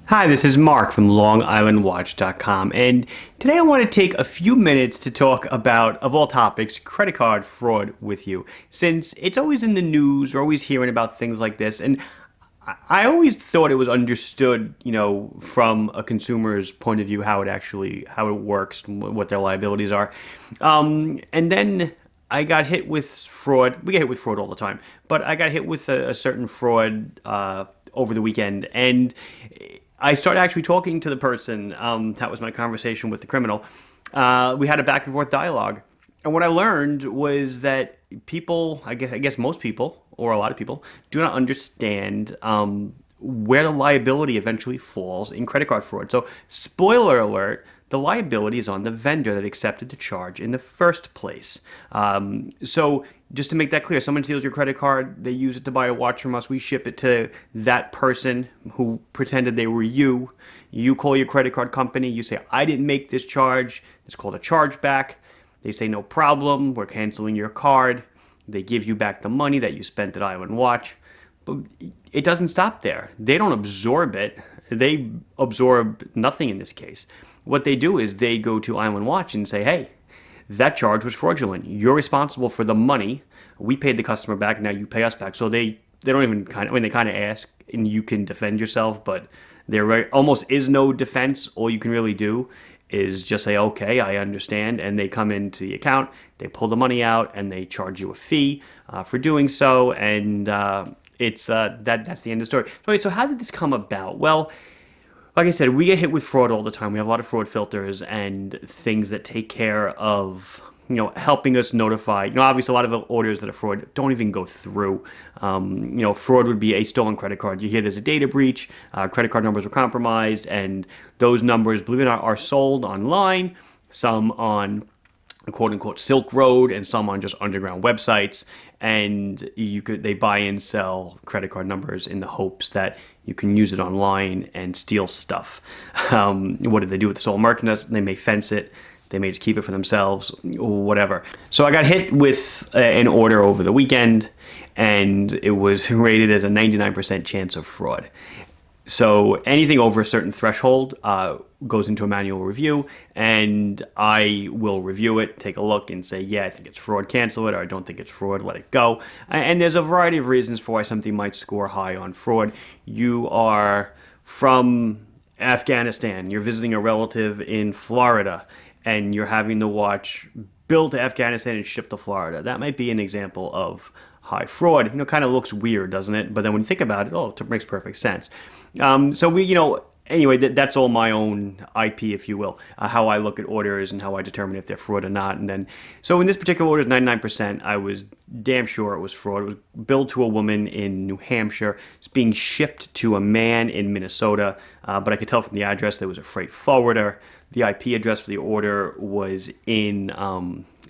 Hi, this is Mark from LongIslandWatch.com, and today I want to take a few minutes to talk about, of all topics, credit card fraud with you. Since it's always in the news, we're always hearing about things like this, and I always thought it was understood, from a consumer's point of view, how it works, and what their liabilities are. And then I got hit with fraud. We get hit with fraud all the time, but I got hit with a certain fraud over the weekend, and I started actually talking to the person. That was my conversation with the criminal. We had a back and forth dialogue. And what I learned was that people, I guess most people, or a lot of people, do not understand where the liability eventually falls in credit card fraud. So, spoiler alert, the liability is on the vendor that accepted the charge in the first place. So just to make that clear, someone steals your credit card, they use it to buy a watch from us, we ship it to that person who pretended they were you. You call your credit card company, you say, I didn't make this charge. It's called a chargeback. They say, no problem, we're canceling your card. They give you back the money that you spent at Island Watch. But it doesn't stop there. They don't absorb it. They absorb nothing in this case. What they do is they go to Island Watch and say, hey, that charge was fraudulent. You're responsible for the money. We paid the customer back. Now you pay us back. So they don't even they kind of ask, and you can defend yourself, but there almost is no defense. All you can really do is just say, okay, I understand. And they come into the account, they pull the money out, and they charge you a fee for doing so. And that's the end of the story. So how did this come about? Well, like I said, we get hit with fraud all the time. We have a lot of fraud filters and things that take care of, helping us notify. Obviously, a lot of the orders that are fraud don't even go through. Fraud would be a stolen credit card. You hear there's a data breach, credit card numbers were compromised, and those numbers, believe it or not, are sold online, some on quote unquote Silk Road, and some on just underground websites. And they buy and sell credit card numbers in the hopes that you can use it online and steal stuff. What do they do with the stolen merchandise? They may fence it. They may just keep it for themselves, whatever. So I got hit with an order over the weekend, and it was rated as a 99% chance of fraud. So anything over a certain threshold goes into a manual review, and I will review it, take a look, and say, yeah, I think it's fraud, cancel it, or I don't think it's fraud, let it go. And there's a variety of reasons for why something might score high on fraud. You are from Afghanistan, you're visiting a relative in Florida, and you're having the watch built to Afghanistan and shipped to Florida. That might be an example of high fraud. Kind of looks weird, doesn't it? But then when you think about it, it makes perfect sense. Anyway, that's all my own IP, if you will, how I look at orders and how I determine if they're fraud or not. And then, so in this particular order, 99%, I was damn sure it was fraud. It was billed to a woman in New Hampshire. It's being shipped to a man in Minnesota, but I could tell from the address there was a freight forwarder. The IP address for the order was in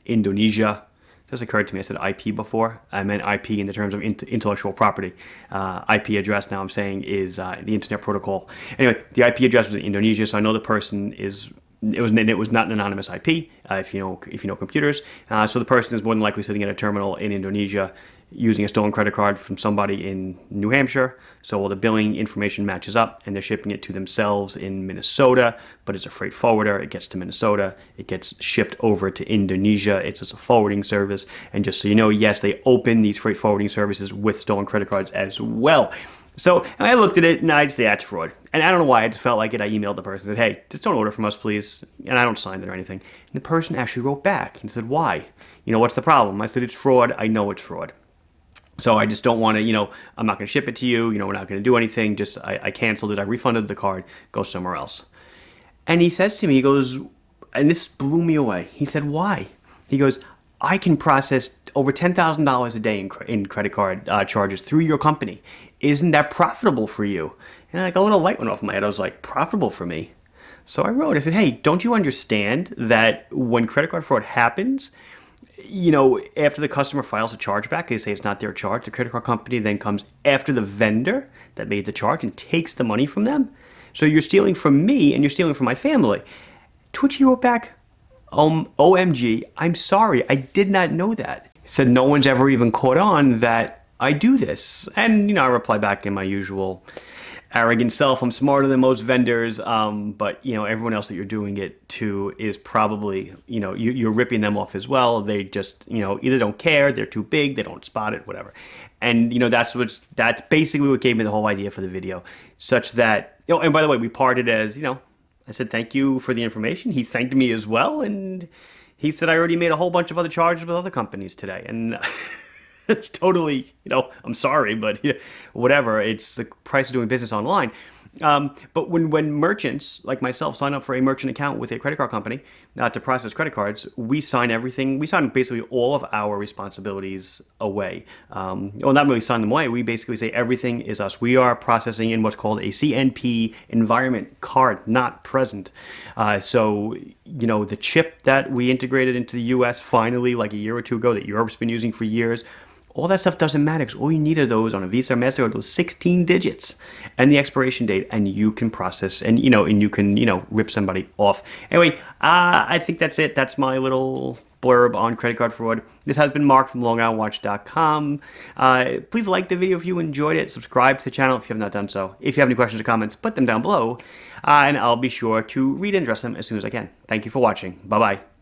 Indonesia. It just occurred to me, I said IP before. I meant IP in the terms of intellectual property. IP address now I'm saying is the Internet Protocol. Anyway, the IP address was in Indonesia, so I know the person it was not an anonymous IP, if you know computers. So the person is more than likely sitting at a terminal in Indonesia using a stolen credit card from somebody in New Hampshire. So all the billing information matches up, and they're shipping it to themselves in Minnesota, but it's a freight forwarder. It gets to Minnesota. It gets shipped over to Indonesia. It's just a forwarding service. And just so you know, yes, they open these freight forwarding services with stolen credit cards as well. So I looked at it, and I'd say that's fraud. And I don't know why, I just felt like it. I emailed the person and said, hey, just don't order from us, please. And I don't sign it or anything. And the person actually wrote back and said, why? What's the problem? I said, it's fraud. I know it's fraud. So I just don't want to, I'm not going to ship it to you. We're not going to do anything. Just I canceled it. I refunded the card. Go somewhere else. And he says to me, he goes, and this blew me away. He said, why? He goes, I can process over $10,000 a day in credit card charges through your company. Isn't that profitable for you? And a little light went off my head. I was like, profitable for me? So I wrote, I said, hey, don't you understand that when credit card fraud happens, after the customer files a chargeback, they say it's not their charge. The credit card company then comes after the vendor that made the charge and takes the money from them. So you're stealing from me and you're stealing from my family. To which he wrote back, OMG, I'm sorry, I did not know that. He said no one's ever even caught on that I do this. And, I reply back in my usual arrogant self. I'm smarter than most vendors, but everyone else that you're doing it to is probably you're ripping them off as well. They just either don't care, they're too big, they don't spot it, whatever. And that's basically what gave me the whole idea for the video, such that and by the way, we parted as I said thank you for the information. He thanked me as well, and he said I already made a whole bunch of other charges with other companies today, and it's totally, I'm sorry, but whatever. It's the price of doing business online. But when merchants like myself sign up for a merchant account with a credit card company to process credit cards, we sign everything. We sign basically all of our responsibilities away. Well, not really sign them away. We basically say everything is us. We are processing in what's called a CNP environment card, not present. So the chip that we integrated into the U.S. finally, like a year or two ago, that Europe's been using for years. All that stuff doesn't matter because all you need are those on a Visa or MasterCard, those 16 digits and the expiration date, and you can process and you can rip somebody off. Anyway, I think that's it. That's my little blurb on credit card fraud. This has been Mark from LongIslandWatch.com. Please like the video if you enjoyed it. Subscribe to the channel if you have not done so. If you have any questions or comments, put them down below, and I'll be sure to read and address them as soon as I can. Thank you for watching. Bye bye.